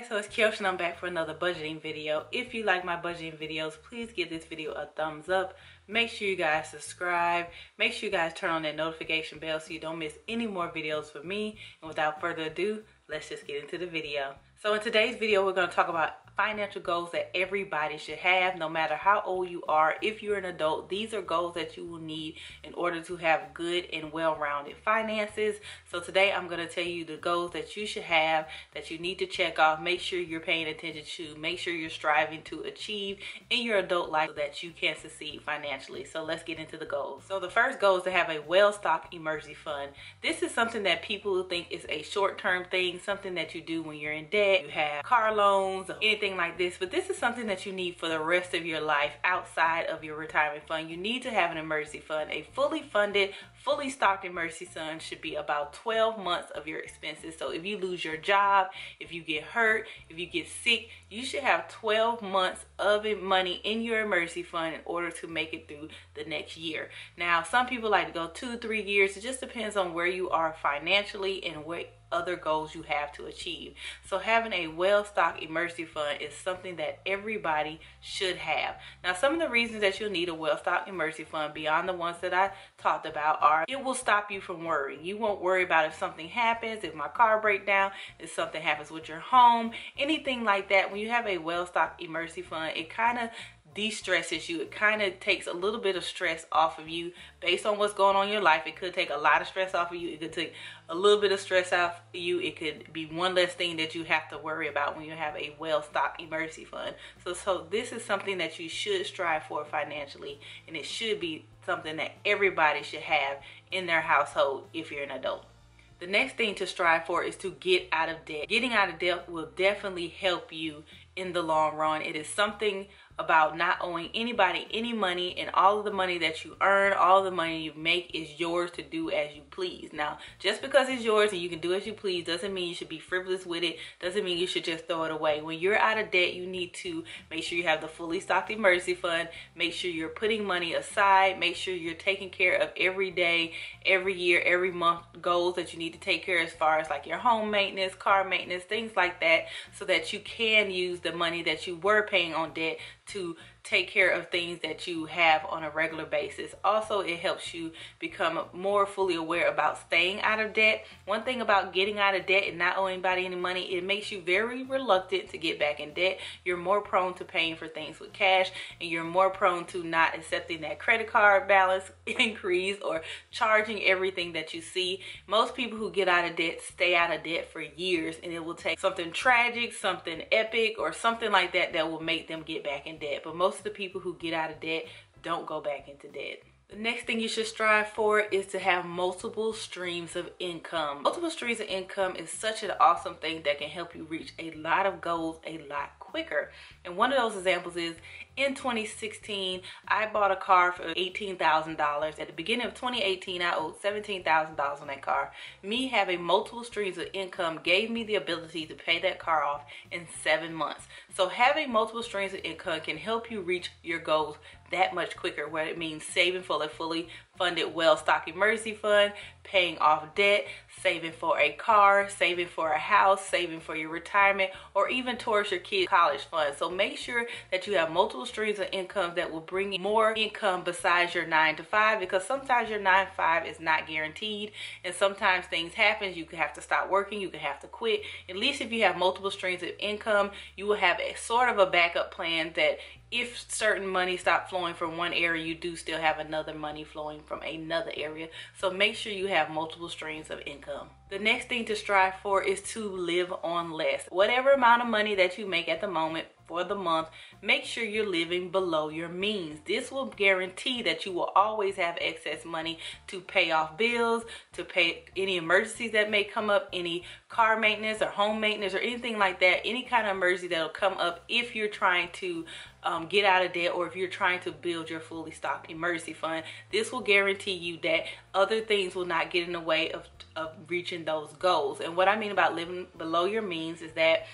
Hi, so it's Keoshia and I'm back for another budgeting video. If you like my budgeting videos, please give this video a thumbs up. Make sure you guys subscribe. Make sure you guys turn on that notification bell so you don't miss any more videos from me. And without further ado, let's just get into the video. So in today's video, we're going to talk about financial goals that everybody should have, no matter how old you are. If you're an adult, these are goals that you will need in order to have good and well-rounded finances. So today I'm going to tell you the goals that you should have, that you need to check off, make sure you're paying attention to, make sure you're striving to achieve in your adult life so that you can succeed financially. So let's get into the goals. So the first goal is to have a well-stocked emergency fund. This is something that people think is a short-term thing, something that you do when you're in debt, you have car loans, or anything like this, but this is something that you need for the rest of your life outside of your retirement fund. You need to have an emergency fund. A fully funded, fully stocked emergency fund should be about 12 months of your expenses. So if you lose your job, if you get hurt, if you get sick, you should have 12 months of money in your emergency fund in order to make it through the next year. Now, some people like to go 2-3 years. It just depends on where you are financially and what other goals you have to achieve. So having a well-stocked emergency fund is something that everybody should have. Now, some of the reasons that you'll need a well-stocked emergency fund beyond the ones that I talked about are it will stop you from worrying. You won't worry about if something happens, if my car breaks down, if something happens with your home, anything like that. When you have a well-stocked emergency fund, it kind of de-stresses you. It kind of takes a little bit of stress off of you based on what's going on in your life. It could take a lot of stress off of you. It could take a little bit of stress off of you. It could be one less thing that you have to worry about when you have a well-stocked emergency fund. So this is something that you should strive for financially, and it should be something that everybody should have in their household if you're an adult. The next thing to strive for is to get out of debt. Getting out of debt will definitely help you in the long run. It is something about not owing anybody any money, and all of the money that you earn, all the money you make is yours to do as you please. Now, just because it's yours and you can do as you please doesn't mean you should be frivolous with it, doesn't mean you should just throw it away. When you're out of debt, you need to make sure you have the fully stocked emergency fund, make sure you're putting money aside, make sure you're taking care of every day, every year, every month goals that you need to take care of as far as like your home maintenance, car maintenance, things like that, so that you can use the money that you were paying on debt to take care of things that you have on a regular basis. Also, it helps you become more fully aware about staying out of debt. One thing about getting out of debt and not owing anybody any money, it makes you very reluctant to get back in debt. You're more prone to paying for things with cash, and you're more prone to not accepting that credit card balance increase or charging everything that you see. Most people who get out of debt stay out of debt for years, and it will take something tragic, something epic, or something like that that will make them get back in debt. But most of the people who get out of debt don't go back into debt. The next thing you should strive for is to have multiple streams of income. Multiple streams of income is such an awesome thing that can help you reach a lot of goals a lot quicker. And one of those examples is in 2016, I bought a car for $18,000. At the beginning of 2018, I owed $17,000 on that car. Me having multiple streams of income gave me the ability to pay that car off in 7 months. So having multiple streams of income can help you reach your goals that much quicker, where it means saving for a fully funded, well-stocked emergency fund, paying off debt, saving for a car, saving for a house, saving for your retirement, or even towards your kids' college fund. So make sure that you have multiple streams of income that will bring you more income besides your 9-to-5, because sometimes your 9-to-5 is not guaranteed, and sometimes things happen. You can have to stop working, you can have to quit. At least if you have multiple streams of income, you will have a sort of a backup plan that if certain money stops flowing from one area, you do still have another money flowing from another area. So make sure you have multiple streams of income. The next thing to strive for is to live on less. Whatever amount of money that you make at the moment for the month, make sure you're living below your means. This will guarantee that you will always have excess money to pay off bills, to pay any emergencies that may come up, any car maintenance or home maintenance or anything like that, any kind of emergency that'll come up if you're trying to get out of debt, or if you're trying to build your fully stocked emergency fund. This will guarantee you that other things will not get in the way of reaching those goals. And what I mean about living below your means is that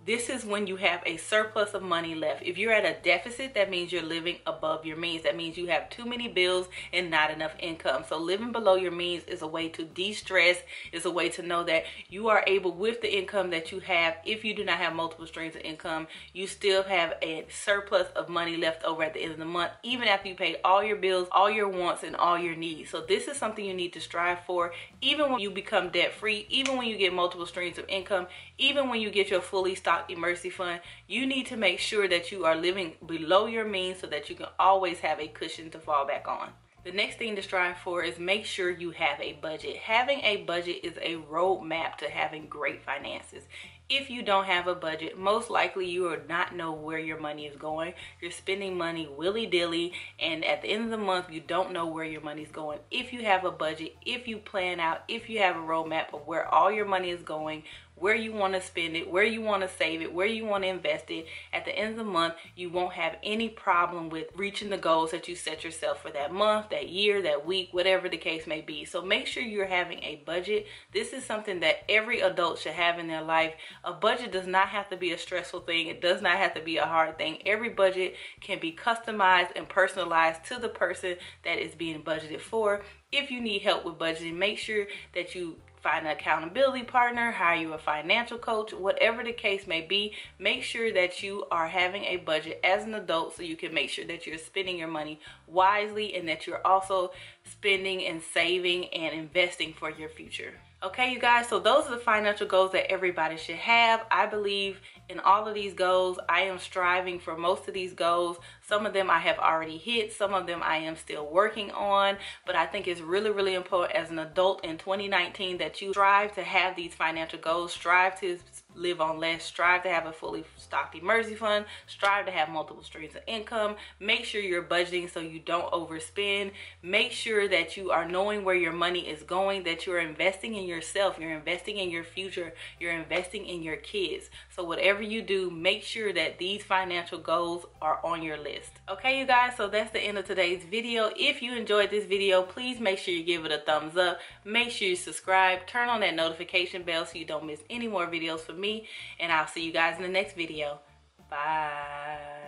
This is when you have a surplus of money left. If you're at a deficit, that means you're living above your means. That means you have too many bills and not enough income. So living below your means is a way to de-stress, is a way to know that you are able, with the income that you have, if you do not have multiple streams of income, you still have a surplus of money left over at the end of the month, even after you pay all your bills, all your wants, and all your needs. So this is something you need to strive for, even when you become debt-free, even when you get multiple streams of income, even when you get your fully stocked emergency fund. You need to make sure that you are living below your means so that you can always have a cushion to fall back on. The next thing to strive for is make sure you have a budget. Having a budget is a roadmap to having great finances. If you don't have a budget, most likely you will not know where your money is going. You're spending money willy-dilly, and at the end of the month, you don't know where your money is going. If you have a budget, if you plan out, if you have a roadmap of where all your money is going, where you want to spend it, where you want to save it, where you want to invest it, at the end of the month, you won't have any problem with reaching the goals that you set yourself for that month, that year, that week, whatever the case may be. So make sure you're having a budget. This is something that every adult should have in their life. A budget does not have to be a stressful thing. It does not have to be a hard thing. Every budget can be customized and personalized to the person that is being budgeted for. If you need help with budgeting, make sure that you find an accountability partner, hire you a financial coach, whatever the case may be. Make sure that you are having a budget as an adult so you can make sure that you're spending your money wisely and that you're also spending and saving and investing for your future. Okay, you guys, so those are the financial goals that everybody should have. I believe in all of these goals. I am striving for most of these goals. Some of them I have already hit. Some of them I am still working on. But I think it's really, really important as an adult in 2019 that you strive to have these financial goals, strive to live on less, strive to have a fully stocked emergency fund, strive to have multiple streams of income. Make sure you're budgeting so you don't overspend. Make sure that you are knowing where your money is going, that you're investing in yourself, you're investing in your future, you're investing in your kids. So whatever you do, make sure that these financial goals are on your list. Okay, you guys, so that's the end of today's video. If you enjoyed this video, please make sure you give it a thumbs up. Make sure you subscribe, turn on that notification bell so you don't miss any more videos from me, and I'll see you guys in the next video. Bye.